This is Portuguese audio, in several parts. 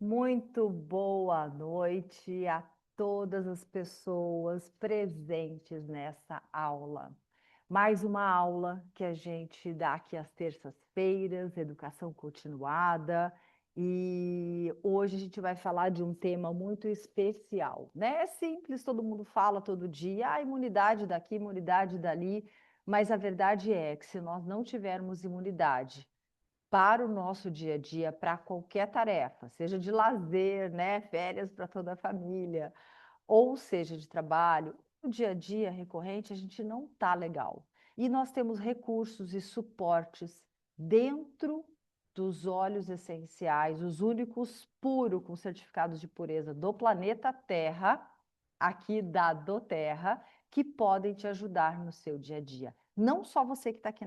Muito boa noite a todas as pessoas presentes nessa aula. Mais uma aula que a gente dá aqui às terças-feiras, educação continuada, e hoje a gente vai falar de um tema muito especial, né? É simples, todo mundo fala todo dia, imunidade daqui, imunidade dali, mas a verdade é que se nós não tivermos imunidade para o nosso dia a dia, para qualquer tarefa, seja de lazer, né, férias para toda a família, ou seja de trabalho, no dia a dia recorrente a gente não está legal. E nós temos recursos e suportes dentro dos óleos essenciais, os únicos puros com certificados de pureza do planeta Terra, aqui da doTERRA, que podem te ajudar no seu dia a dia. Não só você que está aqui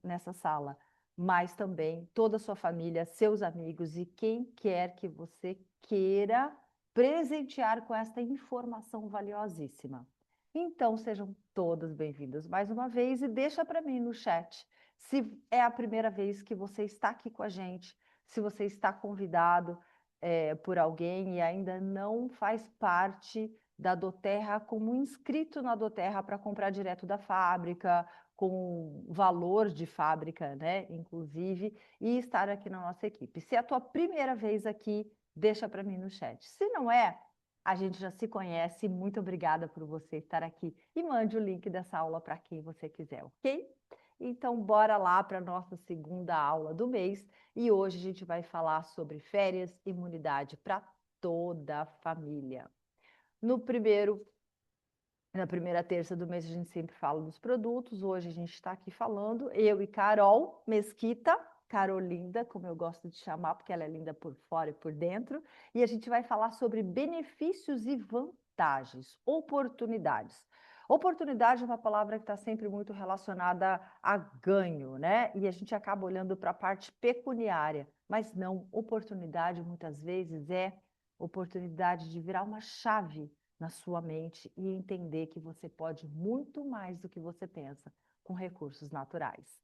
nessa sala, mas também toda a sua família, seus amigos e quem quer que você queira presentear com esta informação valiosíssima. Então, sejam todas bem-vindas mais uma vez e deixa para mim no chat se é a primeira vez que você está aqui com a gente, se você está convidado por alguém e ainda não faz parte da doTERRA como inscrito na doTERRA para comprar direto da fábrica, com valor de fábrica, né, inclusive, e estar aqui na nossa equipe. Se é a tua primeira vez aqui, deixa para mim no chat. Se não é, a gente já se conhece. Muito obrigada por você estar aqui e mande o link dessa aula para quem você quiser, ok? Então, bora lá para a nossa segunda aula do mês e hoje a gente vai falar sobre férias, imunidade para toda a família. Na primeira terça do mês a gente sempre fala dos produtos. Hoje a gente está aqui falando, eu e Carol Mesquita, Carolinda, como eu gosto de chamar, porque ela é linda por fora e por dentro. E a gente vai falar sobre benefícios e vantagens, oportunidades. Oportunidade é uma palavra que está sempre muito relacionada a ganho, né? E a gente acaba olhando para a parte pecuniária, mas não, oportunidade muitas vezes é oportunidade de virar uma chave na sua mente e entender que você pode muito mais do que você pensa com recursos naturais.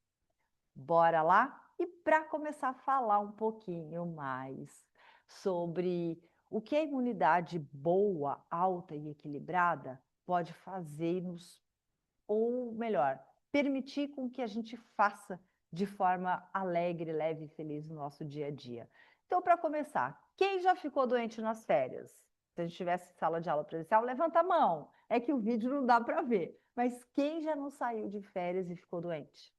Bora lá? E para começar a falar um pouquinho mais sobre o que a imunidade boa, alta e equilibrada pode fazer-nos, ou melhor, permitir com que a gente faça de forma alegre, leve e feliz no nosso dia a dia. Então, para começar, quem já ficou doente nas férias? Se a gente tivesse sala de aula presencial, levanta a mão. É que o vídeo não dá para ver. Mas quem já não saiu de férias e ficou doente?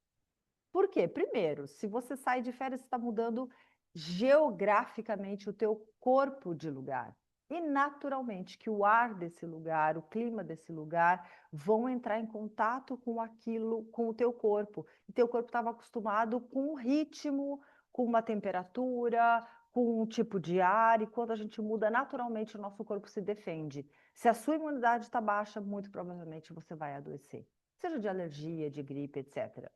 Por quê? Primeiro, se você sai de férias, você está mudando geograficamente o teu corpo de lugar. E naturalmente que o ar desse lugar, o clima desse lugar, vão entrar em contato com aquilo, com o teu corpo. E teu corpo estava acostumado com um ritmo, com uma temperatura, com um tipo de ar, e quando a gente muda, naturalmente o nosso corpo se defende. Se a sua imunidade está baixa, muito provavelmente você vai adoecer. Seja de alergia, de gripe, etc.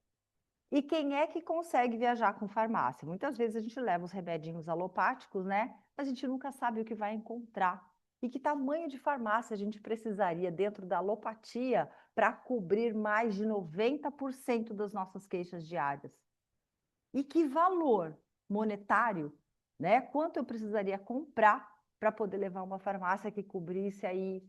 E quem é que consegue viajar com farmácia? Muitas vezes a gente leva os remedinhos alopáticos, né? Mas a gente nunca sabe o que vai encontrar. E que tamanho de farmácia a gente precisaria dentro da alopatia para cobrir mais de 90% das nossas queixas diárias? E que valor monetário, né? Quanto eu precisaria comprar para poder levar uma farmácia que cobrisse aí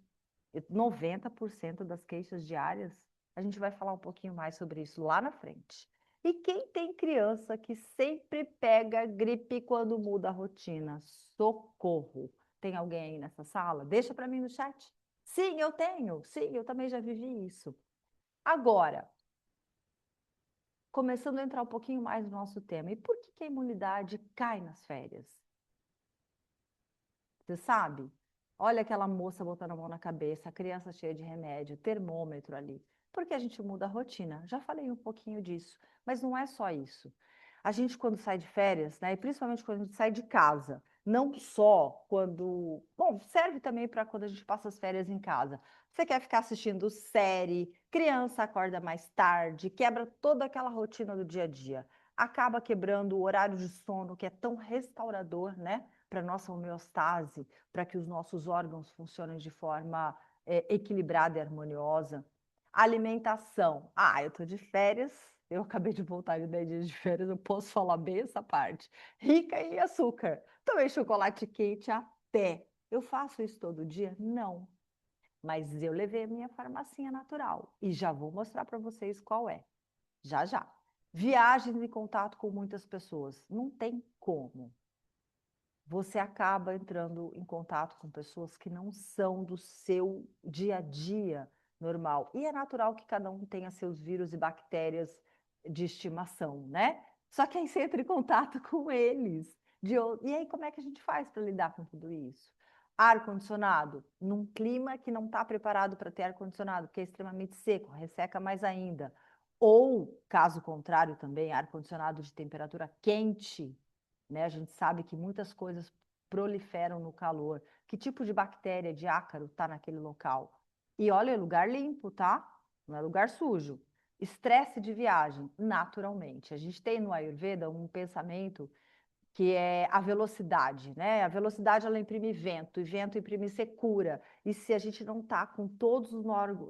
90% das queixas diárias? A gente vai falar um pouquinho mais sobre isso lá na frente. E quem tem criança que sempre pega gripe quando muda a rotina? Socorro! Tem alguém aí nessa sala? Deixa para mim no chat. Sim, eu tenho. Sim, eu também já vivi isso. Agora, começando a entrar um pouquinho mais no nosso tema. E por que a imunidade cai nas férias? Você sabe? Olha aquela moça botando a mão na cabeça, a criança cheia de remédio, termômetro ali. Porque a gente muda a rotina. Já falei um pouquinho disso, mas não é só isso. A gente, quando sai de férias, né, e principalmente quando a gente sai de casa, não só quando. Bom, serve também para quando a gente passa as férias em casa. Você quer ficar assistindo série, criança acorda mais tarde, quebra toda aquela rotina do dia a dia. Acaba quebrando o horário de sono, que é tão restaurador, né? Para nossa homeostase, para que os nossos órgãos funcionem de forma equilibrada e harmoniosa. Alimentação. Eu estou de férias, Eu acabei de voltar de 10 dias de férias, eu posso falar bem essa parte. Rica em açúcar. Tomei chocolate quente até. Eu faço isso todo dia? Não. Mas eu levei a minha farmacinha natural e já vou mostrar para vocês qual é. Já, já. Viagens e contato com muitas pessoas. Não tem como. Você acaba entrando em contato com pessoas que não são do seu dia a dia normal. E é natural que cada um tenha seus vírus e bactérias de estimação, né? Só que aí você entra em contato com eles. E aí, como é que a gente faz para lidar com tudo isso? Ar-condicionado, num clima que não está preparado para ter ar-condicionado, porque é extremamente seco, resseca mais ainda. Ou, caso contrário, também, ar-condicionado de temperatura quente, né? A gente sabe que muitas coisas proliferam no calor. Que tipo de bactéria, de ácaro está naquele local? E olha, é lugar limpo, tá? Não é lugar sujo. Estresse de viagem, naturalmente. A gente tem no Ayurveda um pensamento que é a velocidade, né? A velocidade ela imprime vento, e vento imprime secura. E se a gente não tá com todos os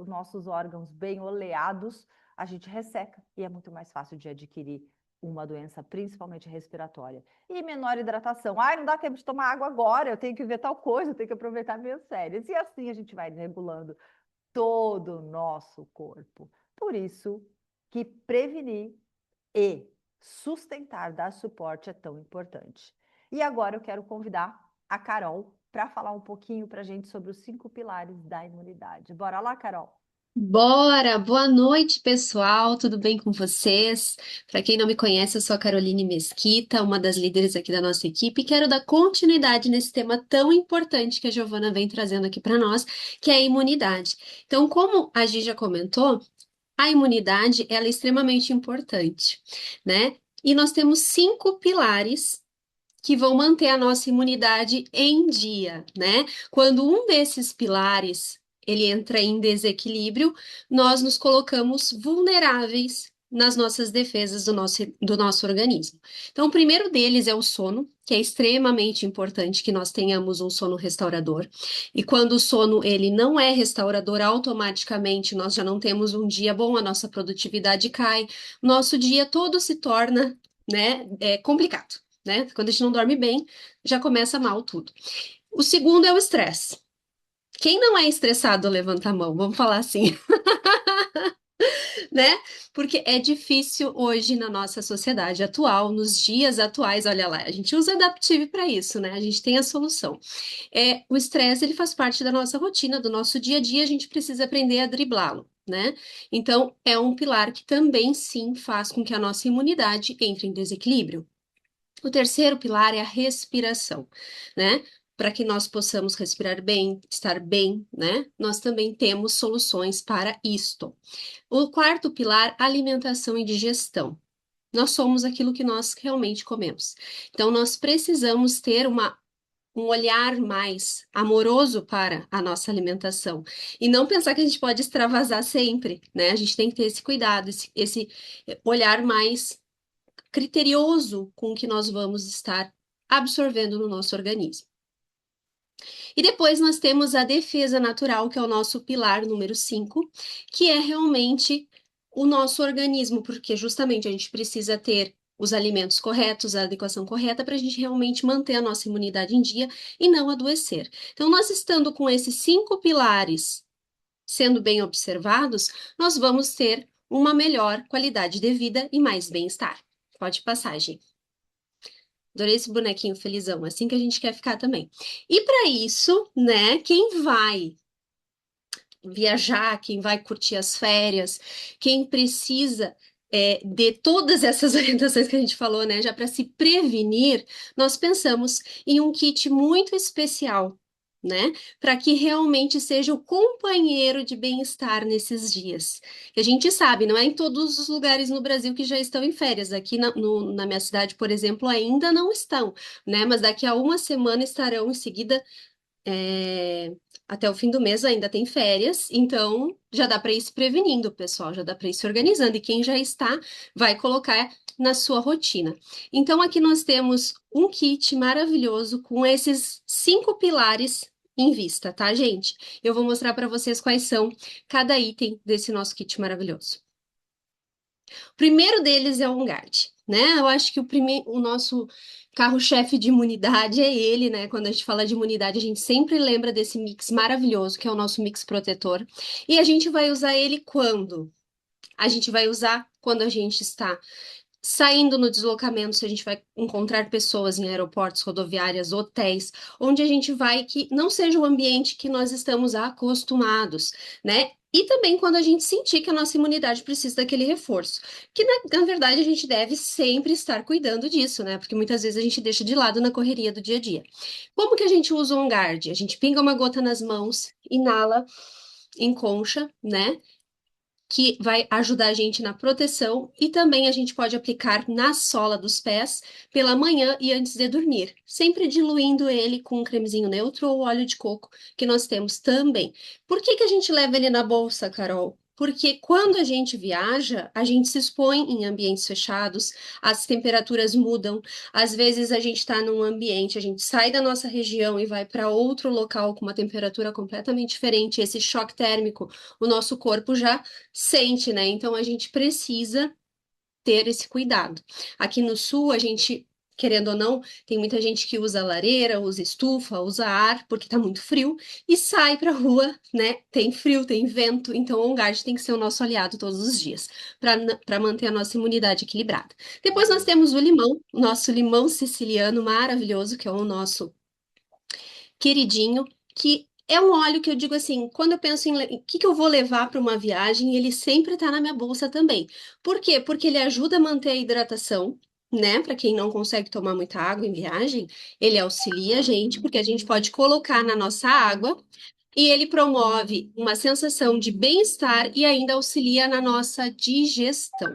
nossos órgãos bem oleados, a gente resseca e é muito mais fácil de adquirir uma doença, principalmente respiratória. E menor hidratação. Ai, não dá tempo de tomar água agora, eu tenho que ver tal coisa, eu tenho que aproveitar minhas férias. E assim a gente vai regulando todo o nosso corpo. Por isso que prevenir e sustentar, dar suporte é tão importante. E agora eu quero convidar a Carol para falar um pouquinho para a gente sobre os 5 pilares da imunidade. Bora lá, Carol? Bora! Boa noite, pessoal. Tudo bem com vocês? Para quem não me conhece, eu sou a Caroline Mesquita, uma das líderes aqui da nossa equipe, e quero dar continuidade nesse tema tão importante que a Giovana vem trazendo aqui para nós, que é a imunidade. Então, como a Gi já comentou, a imunidade ela é extremamente importante, né? E nós temos 5 pilares que vão manter a nossa imunidade em dia, né? Quando um desses pilares ele entra em desequilíbrio, nós nos colocamos vulneráveis nas nossas defesas do nosso organismo. Então, o primeiro deles é o sono, que é extremamente importante que nós tenhamos um sono restaurador. E quando o sono ele não é restaurador, automaticamente nós já não temos um dia bom, a nossa produtividade cai, nosso dia todo se torna, né, complicado, né? Quando a gente não dorme bem, já começa mal tudo. O segundo é o estresse. Quem não é estressado, levanta a mão, vamos falar assim, né? Porque é difícil hoje na nossa sociedade atual, nos dias atuais, olha lá, a gente usa Adaptive para isso, né? A gente tem a solução. O estresse, ele faz parte da nossa rotina, do nosso dia a dia, a gente precisa aprender a driblá-lo, né? Então, é um pilar que também, sim, faz com que a nossa imunidade entre em desequilíbrio. O terceiro pilar é a respiração, né? Para que nós possamos respirar bem, estar bem, né? Nós também temos soluções para isto. O quarto pilar, alimentação e digestão. Nós somos aquilo que nós realmente comemos. Então, nós precisamos ter um olhar mais amoroso para a nossa alimentação. E não pensar que a gente pode extravasar sempre, né? A gente tem que ter esse cuidado, esse olhar mais criterioso com o que nós vamos estar absorvendo no nosso organismo. E depois nós temos a defesa natural, que é o nosso pilar número 5, que é realmente o nosso organismo, porque justamente a gente precisa ter os alimentos corretos, a adequação correta para a gente realmente manter a nossa imunidade em dia e não adoecer. Então, nós estando com esses 5 pilares sendo bem observados, nós vamos ter uma melhor qualidade de vida e mais bem-estar. Pode passar, gente. Adorei esse bonequinho felizão, assim que a gente quer ficar também. E para isso, né, quem vai viajar, quem vai curtir as férias, quem precisa de todas essas orientações que a gente falou, né, já para se prevenir, nós pensamos em um kit muito especial, né, para que realmente seja o companheiro de bem-estar nesses dias. Que a gente sabe, não é em todos os lugares no Brasil que já estão em férias. Aqui na minha cidade, por exemplo, ainda não estão, né, mas daqui a uma semana estarão em seguida. é, Até o fim do mês ainda tem férias, então já dá para ir se prevenindo, pessoal, já dá para ir se organizando. E quem já está, vai colocar na sua rotina. Então, aqui nós temos um kit maravilhoso com esses 5 pilares em vista, tá, gente? Eu vou mostrar para vocês quais são cada item desse nosso kit maravilhoso. O primeiro deles é o OnGuard, né? Eu acho que o nosso carro-chefe de imunidade é ele, né? Quando a gente fala de imunidade, a gente sempre lembra desse mix maravilhoso, que é o nosso mix protetor. E a gente vai usar ele quando? A gente vai usar quando a gente está saindo no deslocamento, se a gente vai encontrar pessoas em aeroportos, rodoviárias, hotéis, onde a gente vai que não seja o ambiente que nós estamos acostumados, né? E também quando a gente sentir que a nossa imunidade precisa daquele reforço. Que na verdade a gente deve sempre estar cuidando disso, né? Porque muitas vezes a gente deixa de lado na correria do dia a dia. Como que a gente usa o On Guard? A gente pinga uma gota nas mãos, inala em concha, né? Que vai ajudar a gente na proteção e também a gente pode aplicar na sola dos pés pela manhã e antes de dormir, sempre diluindo ele com um cremezinho neutro ou óleo de coco que nós temos também. Por que que a gente leva ele na bolsa, Carol? Porque quando a gente viaja, a gente se expõe em ambientes fechados, as temperaturas mudam. Às vezes a gente está num ambiente, a gente sai da nossa região e vai para outro local com uma temperatura completamente diferente. Esse choque térmico, o nosso corpo já sente, né? Então a gente precisa ter esse cuidado. Aqui no sul, a gente, querendo ou não, tem muita gente que usa lareira, usa estufa, usa ar, porque tá muito frio, e sai pra rua, né? Tem frio, tem vento, então o OnGuard tem que ser o nosso aliado todos os dias, para manter a nossa imunidade equilibrada. Depois nós temos o limão, o nosso limão siciliano maravilhoso, que é o nosso queridinho, que é um óleo que eu digo assim, quando eu penso em o que eu vou levar para uma viagem, ele sempre está na minha bolsa também. Por quê? Porque ele ajuda a manter a hidratação, né? Para quem não consegue tomar muita água em viagem, ele auxilia a gente, porque a gente pode colocar na nossa água e ele promove uma sensação de bem-estar e ainda auxilia na nossa digestão,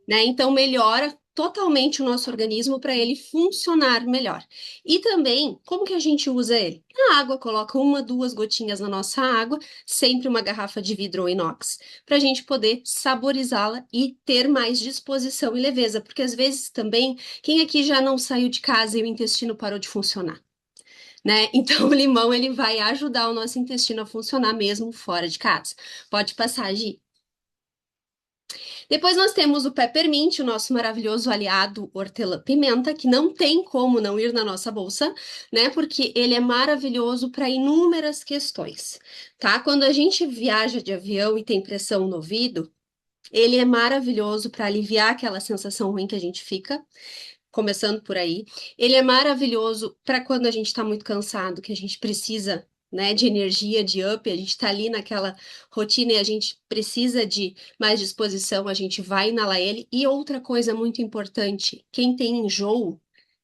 né? Então melhora totalmente o nosso organismo para ele funcionar melhor. E também, como que a gente usa ele? Na água, coloca uma, duas gotinhas na nossa água, sempre uma garrafa de vidro ou inox, para a gente poder saborizá-la e ter mais disposição e leveza, porque às vezes também, quem aqui já não saiu de casa e o intestino parou de funcionar? Né? Então, o limão ele vai ajudar o nosso intestino a funcionar mesmo fora de casa. Pode passar, Gi. Depois nós temos o peppermint, o nosso maravilhoso aliado hortelã-pimenta, que não tem como não ir na nossa bolsa, né? Porque ele é maravilhoso para inúmeras questões, tá? Quando a gente viaja de avião e tem pressão no ouvido, ele é maravilhoso para aliviar aquela sensação ruim que a gente fica. Começando por aí. Ele é maravilhoso para quando a gente está muito cansado, que a gente precisa, né, de energia, de up, a gente está ali naquela rotina e a gente precisa de mais disposição, a gente vai inalar ele. E outra coisa muito importante, quem tem enjoo,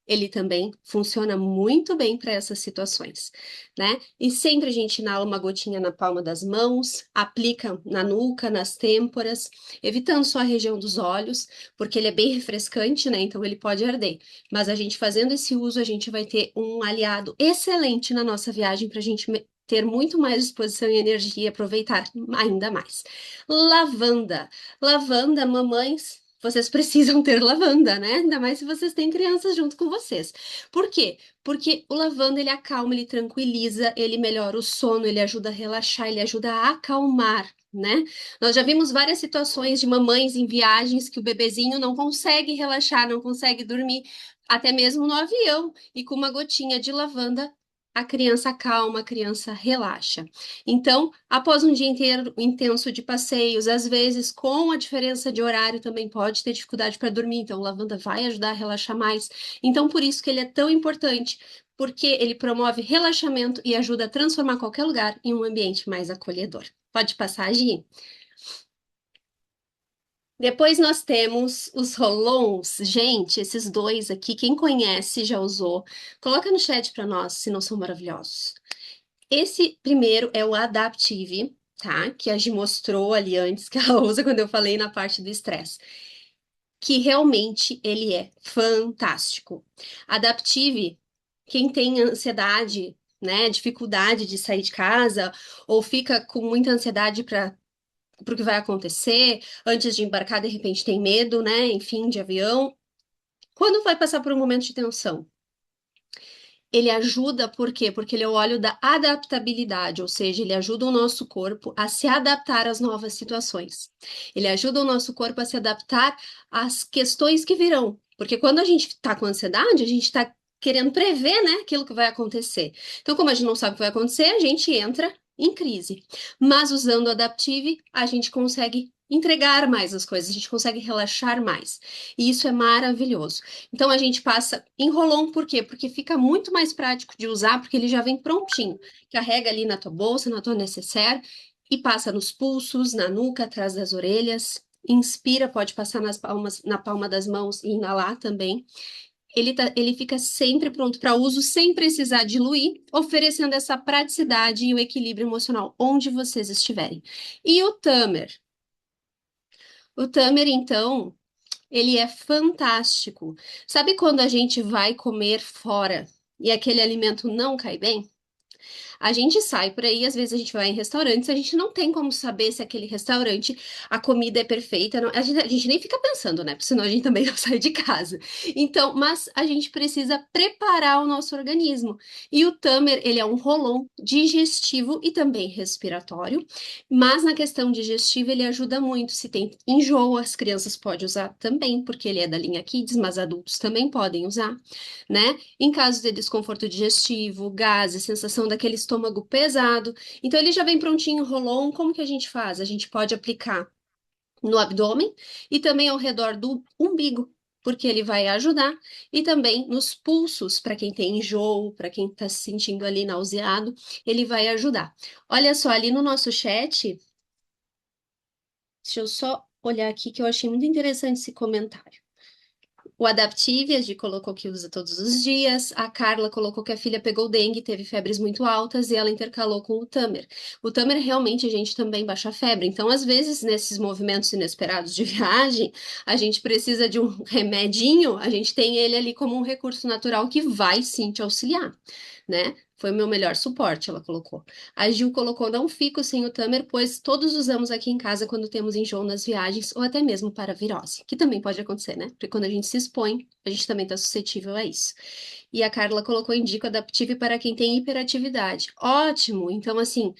ele também funciona muito bem para essas situações, né? E sempre a gente inala uma gotinha na palma das mãos, aplica na nuca, nas têmporas, evitando só a região dos olhos, porque ele é bem refrescante, né? Então ele pode arder. Mas a gente fazendo esse uso, a gente vai ter um aliado excelente na nossa viagem para a gente ter muito mais disposição e energia e aproveitar ainda mais. Lavanda. Lavanda, mamães. Vocês precisam ter lavanda, né? Ainda mais se vocês têm crianças junto com vocês. Por quê? Porque o lavanda ele acalma, ele tranquiliza, ele melhora o sono, ele ajuda a relaxar, ele ajuda a acalmar, né? Nós já vimos várias situações de mamães em viagens que o bebezinho não consegue relaxar, não consegue dormir, até mesmo no avião, e com uma gotinha de lavanda a criança acalma, a criança relaxa. Então, após um dia inteiro intenso de passeios, às vezes com a diferença de horário também pode ter dificuldade para dormir, então lavanda vai ajudar a relaxar mais. Então, por isso que ele é tão importante, porque ele promove relaxamento e ajuda a transformar qualquer lugar em um ambiente mais acolhedor. Pode passar, Gi? Depois nós temos os rolons. Gente, esses dois aqui, quem conhece já usou. Coloca no chat para nós se não são maravilhosos. Esse primeiro é o Adaptive, tá? Que a Gi mostrou ali antes, que ela usa quando eu falei na parte do estresse. Que realmente ele é fantástico. Adaptive, quem tem ansiedade, né, dificuldade de sair de casa, ou fica com muita ansiedade para o que vai acontecer, antes de embarcar, de repente tem medo, né, enfim, de avião. Quando vai passar por um momento de tensão? Ele ajuda, por quê? Porque ele é o óleo da adaptabilidade, ou seja, ele ajuda o nosso corpo a se adaptar às novas situações. Ele ajuda o nosso corpo a se adaptar às questões que virão. Porque quando a gente está com ansiedade, a gente está querendo prever, né, aquilo que vai acontecer. Então, como a gente não sabe o que vai acontecer, a gente entra em crise. Mas usando o Adaptive, a gente consegue entregar mais as coisas, a gente consegue relaxar mais. E isso é maravilhoso. Então a gente passa em roll-on, por quê? Porque fica muito mais prático de usar, porque ele já vem prontinho. Carrega ali na tua bolsa, na tua necessaire, e passa nos pulsos, na nuca, atrás das orelhas. Inspira, pode passar nas palmas, na palma das mãos e inalar também. Ele fica sempre pronto para uso, sem precisar diluir, oferecendo essa praticidade e o equilíbrio emocional onde vocês estiverem. E o Tamer? O Tamer, então, ele é fantástico. Sabe quando a gente vai comer fora e aquele alimento não cai bem? A gente sai por aí, às vezes a gente vai em restaurantes, a gente não tem como saber se aquele restaurante, a comida é perfeita. A gente nem fica pensando, né? Porque senão a gente também não sai de casa. Então, mas a gente precisa preparar o nosso organismo. E o Tamer, ele é um rolon digestivo e também respiratório. Mas na questão digestiva, ele ajuda muito. Se tem enjoo, as crianças podem usar também, porque ele é da linha Kids, mas adultos também podem usar, né? Em caso de desconforto digestivo, gases, sensação daquele estômago pesado. Então, ele já vem prontinho, roll-on. Como que a gente faz? A gente pode aplicar no abdômen e também ao redor do umbigo, porque ele vai ajudar, e também nos pulsos, para quem tem enjoo, para quem está se sentindo ali nauseado, ele vai ajudar. Olha só, ali no nosso chat, deixa eu só olhar aqui que eu achei muito interessante esse comentário. O Adaptive, a gente colocou que usa todos os dias. A Carla colocou que a filha pegou dengue, teve febres muito altas e ela intercalou com o Tamer. O Tamer realmente a gente também baixa a febre. Então, às vezes, nesses movimentos inesperados de viagem, a gente precisa de um remedinho, a gente tem ele ali como um recurso natural que vai sim te auxiliar, né? Foi o meu melhor suporte, ela colocou. A Gil colocou: não fico sem o Tamer, pois todos usamos aqui em casa quando temos enjoo nas viagens ou até mesmo para virose, que também pode acontecer, né? Porque quando a gente se expõe, a gente também está suscetível a isso. E a Carla colocou: indico Adaptive para quem tem hiperatividade. Ótimo! Então, assim,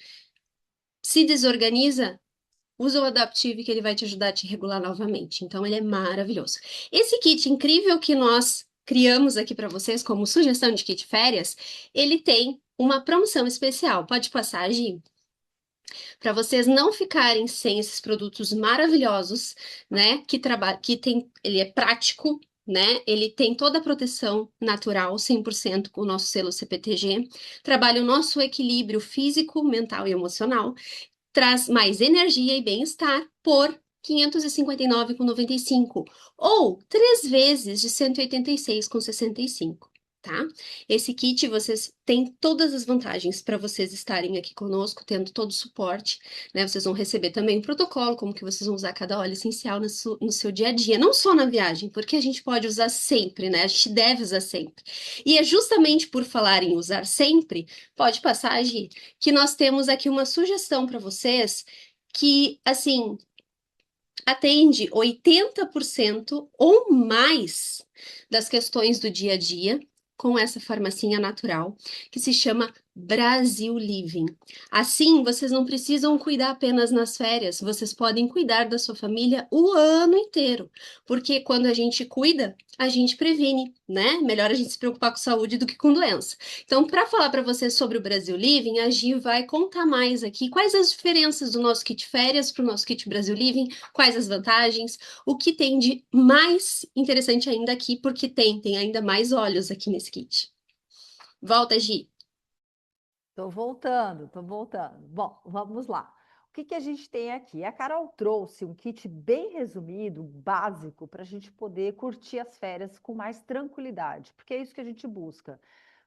se desorganiza, usa o Adaptive que ele vai te ajudar a te regular novamente. Então, ele é maravilhoso. Esse kit incrível que nós criamos aqui para vocês, como sugestão de kit férias, ele tem uma promoção especial. Pode passar, Gi? Para vocês não ficarem sem esses produtos maravilhosos, né? Que tem, ele é prático, né? Ele tem toda a proteção natural, 100% com o nosso selo CPTG. Trabalha o nosso equilíbrio físico, mental e emocional. Traz mais energia e bem-estar por R$ 559,95 ou 3 vezes de R$ 186,65. Tá? Esse kit vocês têm todas as vantagens para vocês estarem aqui conosco, tendo todo o suporte, né? Vocês vão receber também um protocolo, como que vocês vão usar cada óleo essencial no seu dia a dia, não só na viagem, porque a gente pode usar sempre, né? A gente deve usar sempre. E é justamente por falar em usar sempre, pode passar, Gi, que nós temos aqui uma sugestão para vocês que, assim, atende 80% ou mais das questões do dia a dia com essa farmacinha natural que se chama Brasil Living. Assim, vocês não precisam cuidar apenas nas férias, vocês podem cuidar da sua família o ano inteiro, porque quando a gente cuida, a gente previne, né? Melhor a gente se preocupar com saúde do que com doença. Então, para falar para vocês sobre o Brasil Living, a Gi vai contar mais aqui quais as diferenças do nosso kit férias para o nosso kit Brasil Living, quais as vantagens, o que tem de mais interessante ainda aqui, porque tem ainda mais óleos aqui nesse kit. Volta, Gi. Tô voltando, tô voltando. Bom, vamos lá. O que que a gente tem aqui? A Carol trouxe um kit bem resumido, básico, para a gente poder curtir as férias com mais tranquilidade, porque é isso que a gente busca.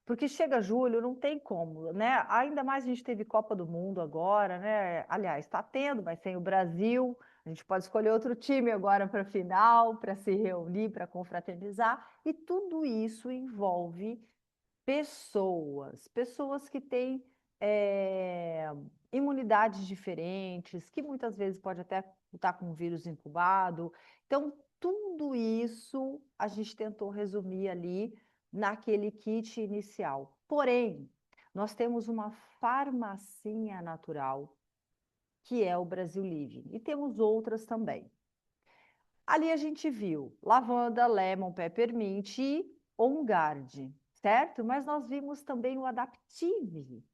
Porque chega julho, não tem como, né? Ainda mais a gente teve Copa do Mundo agora, né? Aliás, está tendo, mas sem o Brasil. A gente pode escolher outro time agora para a final, para se reunir, para confraternizar. E tudo isso envolve pessoas que têm imunidades diferentes, que muitas vezes pode até estar com um vírus incubado. Então, tudo isso a gente tentou resumir ali naquele kit inicial. Porém, nós temos uma farmacinha natural, que é o Brasil Living, e temos outras também. Ali a gente viu lavanda, lemon, peppermint e on guard, certo? Mas nós vimos também o Adaptive.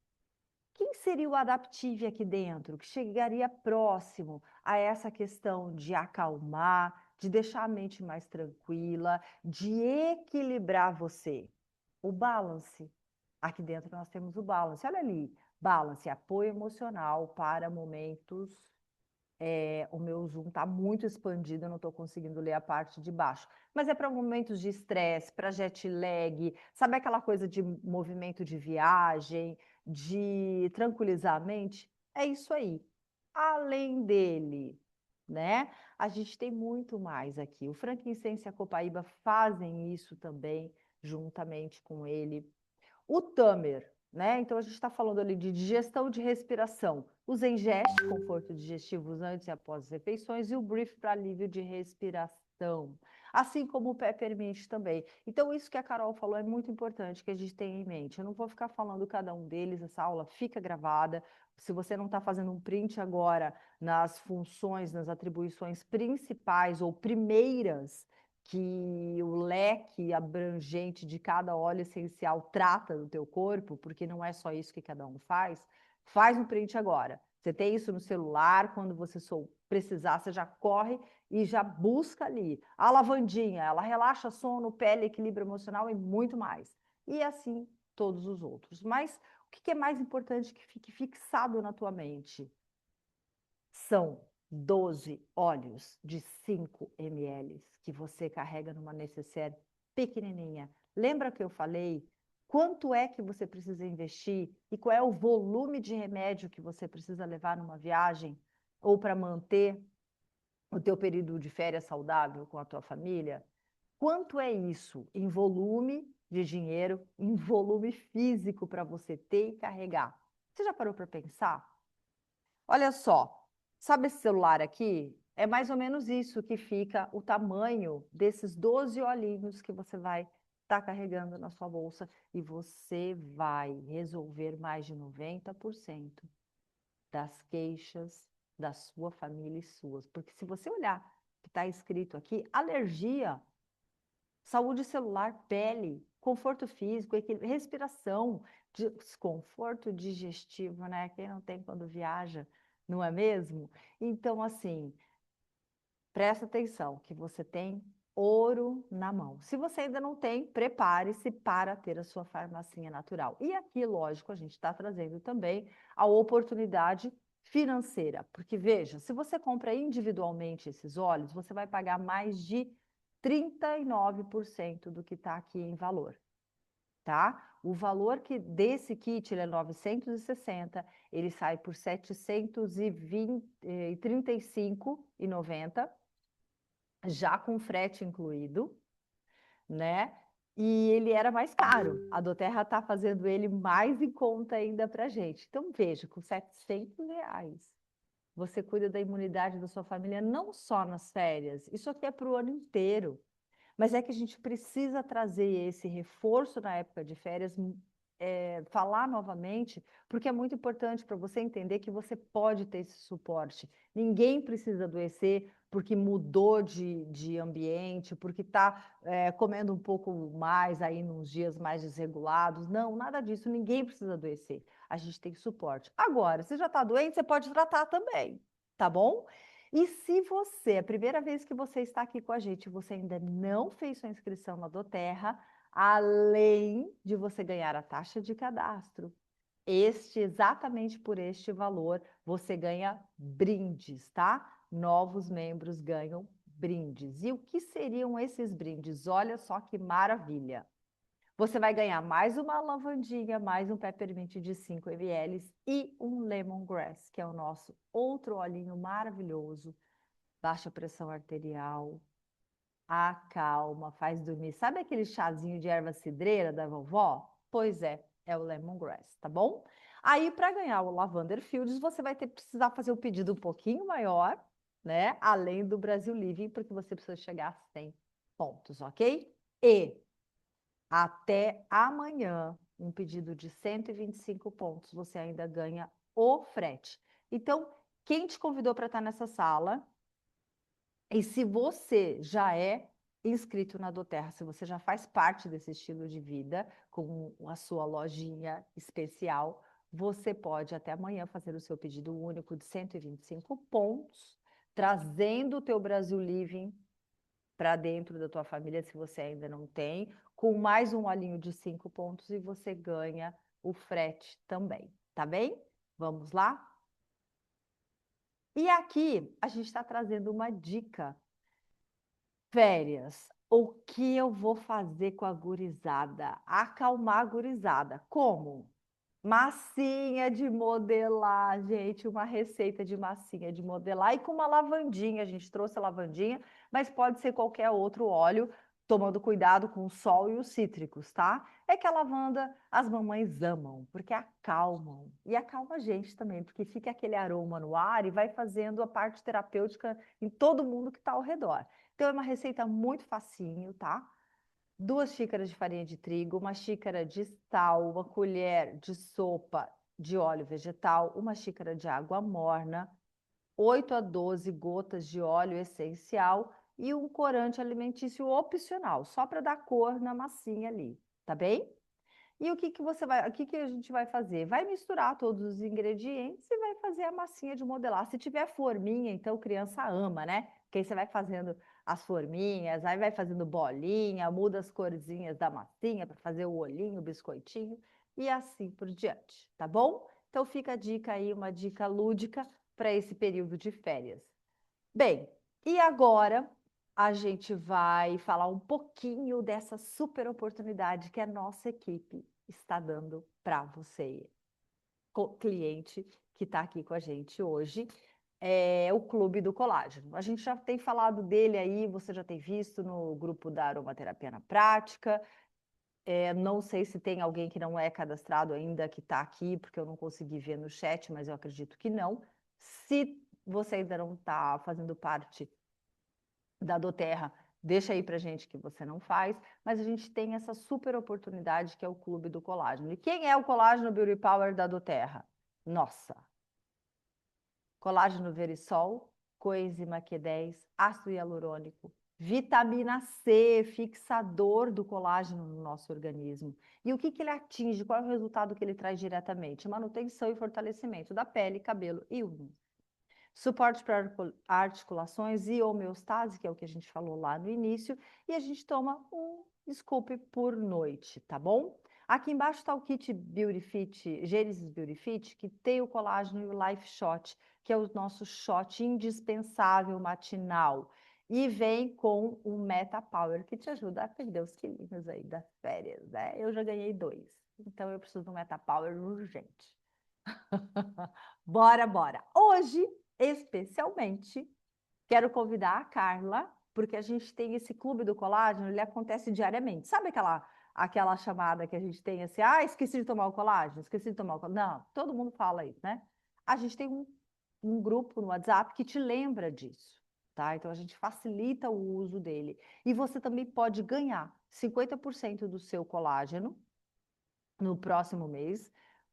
Quem seria o Adaptive aqui dentro, que chegaria próximo a essa questão de acalmar, de deixar a mente mais tranquila, de equilibrar você? O Balance. Aqui dentro nós temos o Balance. Olha ali, Balance, apoio emocional para momentos. O meu zoom está muito expandido, eu não estou conseguindo ler a parte de baixo. Mas é para momentos de estresse, para jet lag, sabe aquela coisa de movimento de viagem, de tranquilizar a mente? É isso aí. Além dele, né? A gente tem muito mais aqui. O frankincense e a copaíba fazem isso também, juntamente com ele. O Tamer, né? Então a gente está falando ali de digestão de respiração. O Zengest, conforto digestivo antes e após as refeições, e o Brief para alívio de respiração. Assim como o Peppermint também. Então, isso que a Carol falou é muito importante que a gente tenha em mente. Eu não vou ficar falando cada um deles, essa aula fica gravada. Se você não está fazendo um print agora nas funções, nas atribuições principais ou primeiras que o leque abrangente de cada óleo essencial trata do teu corpo, porque não é só isso que cada um faz, faz um print agora. Você tem isso no celular, quando você precisar, você já corre e já busca ali. A lavandinha, ela relaxa sono, pele, equilíbrio emocional e muito mais. E assim todos os outros. Mas o que é mais importante que fique fixado na tua mente? São 12 óleos de 5 ml que você carrega numa necessaire pequenininha. Lembra que eu falei quanto é que você precisa investir e qual é o volume de remédio que você precisa levar numa viagem ou para manter o teu período de férias saudável com a tua família? Quanto é isso em volume de dinheiro, em volume físico para você ter e carregar? Você já parou para pensar? Olha só, sabe esse celular aqui? É mais ou menos isso que fica o tamanho desses 12 olhinhos que você vai estar carregando na sua bolsa e você vai resolver mais de 90% das queixas da sua família e suas. Porque se você olhar o que está escrito aqui, alergia, saúde celular, pele, conforto físico, respiração, desconforto digestivo, né? Quem não tem quando viaja, não é mesmo? Então, assim, presta atenção que você tem ouro na mão. Se você ainda não tem, prepare-se para ter a sua farmacinha natural. E aqui, lógico, a gente está trazendo também a oportunidade financeira, porque veja, se você compra individualmente esses óleos, você vai pagar mais de 39% do que está aqui em valor, tá? O valor que desse kit ele é 960, ele sai por 735,90, já com frete incluído, né? E ele era mais caro. A Doterra está fazendo ele mais em conta ainda para gente. Então, veja, com R$ 700, você cuida da imunidade da sua família não só nas férias, isso aqui é para o ano inteiro. Mas é que a gente precisa trazer esse reforço na época de férias, falar novamente, porque é muito importante para você entender que você pode ter esse suporte. Ninguém precisa adoecer porque mudou de ambiente, porque está comendo um pouco mais aí nos dias mais desregulados. Não, nada disso. Ninguém precisa adoecer. A gente tem suporte. Agora, se já está doente, você pode tratar também, tá bom? E se você, a primeira vez que você está aqui com a gente, você ainda não fez sua inscrição na Doterra, além de você ganhar a taxa de cadastro, exatamente por este valor, você ganha brindes, tá? Novos membros ganham brindes. E o que seriam esses brindes? Olha só que maravilha! Você vai ganhar mais uma lavandinha, mais um peppermint de 5 ml e um lemongrass, que é o nosso outro olhinho maravilhoso. Baixa pressão arterial, acalma, faz dormir. Sabe aquele chazinho de erva cidreira da vovó? Pois é o lemongrass, tá bom? Aí, para ganhar o Lavender Fields, você vai precisar fazer o pedido um pouquinho maior, né? Além do Brasil Living, porque você precisa chegar a 100 pontos, ok? E até amanhã, um pedido de 125 pontos, você ainda ganha o frete. Então, quem te convidou para estar nessa sala? E se você já é inscrito na Doterra, se você já faz parte desse estilo de vida, com a sua lojinha especial, você pode até amanhã fazer o seu pedido único de 125 pontos, trazendo o teu Brasil Living para dentro da tua família, se você ainda não tem, com mais um olhinho de 5 pontos e você ganha o frete também, tá bem? Vamos lá? E aqui a gente está trazendo uma dica. Férias. O que eu vou fazer com a gurizada? Acalmar a gurizada. Como? Massinha de modelar, gente, uma receita de massinha de modelar e com uma lavandinha. A gente trouxe a lavandinha, mas pode ser qualquer outro óleo, tomando cuidado com o sol e os cítricos, tá? É que a lavanda as mamães amam, porque acalmam. E acalma a gente também, porque fica aquele aroma no ar e vai fazendo a parte terapêutica em todo mundo que está ao redor. Então, é uma receita muito facinho, tá? 2 xícaras de farinha de trigo, 1 xícara de sal, 1 colher de sopa de óleo vegetal, 1 xícara de água morna, 8 a 12 gotas de óleo essencial e um corante alimentício opcional, só para dar cor na massinha ali, tá bem? E o que que a gente vai fazer? Vai misturar todos os ingredientes e vai fazer a massinha de modelar. Se tiver forminha, então criança ama, né? Porque aí você vai fazendo as forminhas, aí vai fazendo bolinha, muda as corzinhas da massinha para fazer o olhinho, o biscoitinho e assim por diante, tá bom? Então fica a dica aí, uma dica lúdica para esse período de férias. Bem, e agora a gente vai falar um pouquinho dessa super oportunidade que a nossa equipe está dando para você, cliente que está aqui com a gente hoje. É o Clube do Colágeno. A gente já tem falado dele aí, você já tem visto no grupo da Aromaterapia na Prática. Não sei se tem alguém que não é cadastrado ainda que está aqui, porque eu não consegui ver no chat, mas eu acredito que não. Se você ainda não está fazendo parte da Doterra, deixa aí pra gente que você não faz, mas a gente tem essa super oportunidade que é o Clube do Colágeno. E quem é o Colágeno Beauty Power da Doterra? Nossa! Colágeno Verisol, coenzima Q10, ácido hialurônico, vitamina C, fixador do colágeno no nosso organismo. E o que que ele atinge? Qual é o resultado que ele traz diretamente? Manutenção e fortalecimento da pele, cabelo e unhas. Suporte para articulações e homeostase, que é o que a gente falou lá no início, e a gente toma um scoop por noite, tá bom? Aqui embaixo está o kit Beauty Fit, Gênesis Beauty Fit, que tem o colágeno e o Life Shot, que é o nosso shot indispensável matinal. E vem com o Meta Power, que te ajuda a perder os quilinhos aí das férias, né? Eu já ganhei 2, então eu preciso do Meta Power urgente. Bora, bora! Hoje, especialmente, quero convidar a Carla, porque a gente tem esse clube do colágeno, ele acontece diariamente. Sabe aquela chamada que a gente tem assim, ah, esqueci de tomar o colágeno, esqueci de tomar o colágeno. Não, todo mundo fala isso, né? A gente tem um grupo no WhatsApp que te lembra disso, tá? Então a gente facilita o uso dele. E você também pode ganhar 50% do seu colágeno no próximo mês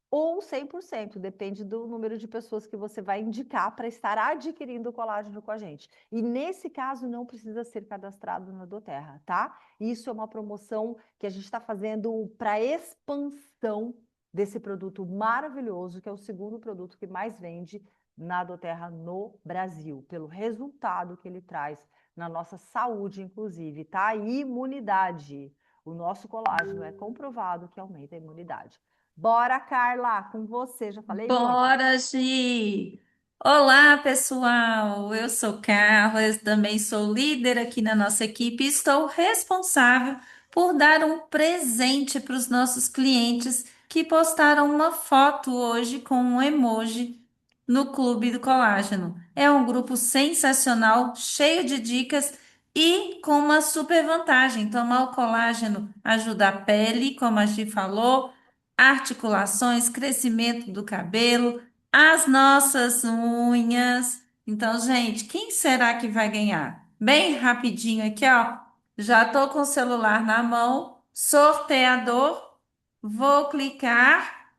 ou 100%, depende do número de pessoas que você vai indicar para estar adquirindo o colágeno com a gente. E nesse caso não precisa ser cadastrado na Doterra, tá? Isso é uma promoção que a gente está fazendo para expansão desse produto maravilhoso, que é o segundo produto que mais vende na Doterra no Brasil, pelo resultado que ele traz na nossa saúde, inclusive, tá? E imunidade. O nosso colágeno é comprovado que aumenta a imunidade. Bora, Carla, com você. Já falei muito. Bora, Gi! Olá, pessoal! Eu sou Carla, eu também sou líder aqui na nossa equipe e estou responsável por dar um presente para os nossos clientes que postaram uma foto hoje com um emoji no Clube do Colágeno. É um grupo sensacional, cheio de dicas e com uma super vantagem. Tomar o colágeno ajuda a pele, como a Gi falou, articulações, crescimento do cabelo, as nossas unhas. Então, gente, quem será que vai ganhar? Bem rapidinho aqui, ó. Já tô com o celular na mão. sorteador, vou clicar.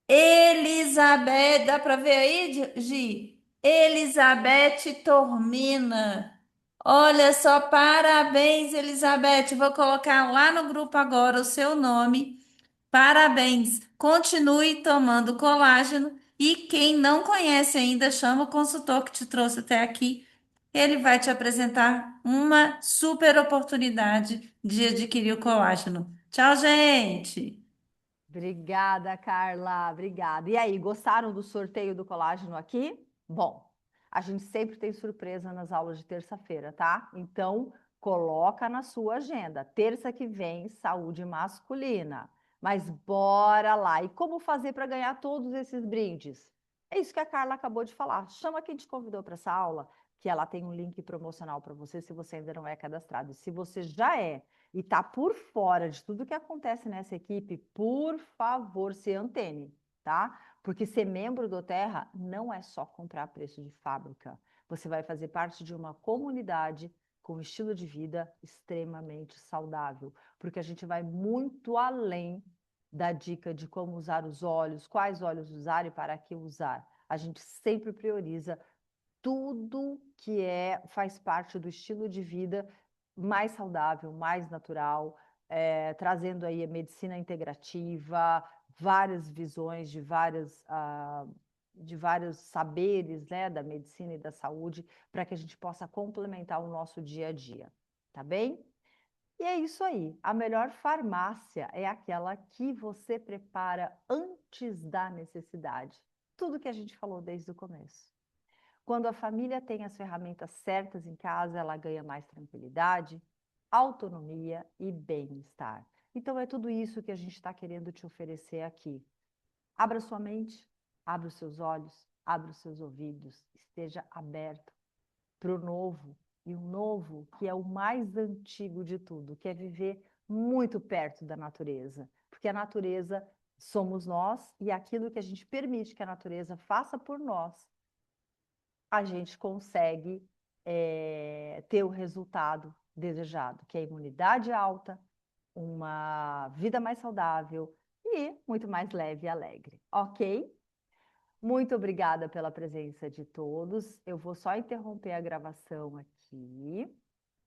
Elizabeth, dá para ver aí, Gi? Elizabeth Tormina. Olha só, parabéns, Elizabeth. Vou colocar lá no grupo agora o seu nome. Parabéns. Continue tomando colágeno. E quem não conhece ainda, chama o consultor que te trouxe até aqui. Ele vai te apresentar uma super oportunidade de adquirir o colágeno. Tchau, gente! Obrigada, Carla. Obrigada. E aí, gostaram do sorteio do colágeno aqui? Bom, a gente sempre tem surpresa nas aulas de terça-feira, tá? Então, coloca na sua agenda. Terça que vem, saúde masculina. Mas bora lá. E como fazer para ganhar todos esses brindes? É isso que a Carla acabou de falar. Chama quem te convidou para essa aula, que ela tem um link promocional para você se você ainda não é cadastrado. E se você já é, e está por fora de tudo que acontece nessa equipe, por favor, se antene, tá? Porque ser membro do Terra não é só comprar a preço de fábrica. Você vai fazer parte de uma comunidade com um estilo de vida extremamente saudável, porque a gente vai muito além da dica de como usar os óleos, quais óleos usar e para que usar. A gente sempre prioriza tudo que faz parte do estilo de vida mais saudável, mais natural, trazendo aí a medicina integrativa, várias visões de vários saberes, né, da medicina e da saúde, para que a gente possa complementar o nosso dia a dia, tá bem? E é isso aí. A melhor farmácia é aquela que você prepara antes da necessidade. Tudo que a gente falou desde o começo. Quando a família tem as ferramentas certas em casa, ela ganha mais tranquilidade, autonomia e bem-estar. Então, é tudo isso que a gente está querendo te oferecer aqui. Abra sua mente, abra os seus olhos, abra os seus ouvidos, esteja aberto para o novo. E o novo, que é o mais antigo de tudo, que é viver muito perto da natureza. Porque a natureza somos nós e aquilo que a gente permite que a natureza faça por nós, a gente consegue ter o resultado desejado, que é a imunidade alta, uma vida mais saudável e muito mais leve e alegre, ok? Muito obrigada pela presença de todos. Eu vou só interromper a gravação aqui.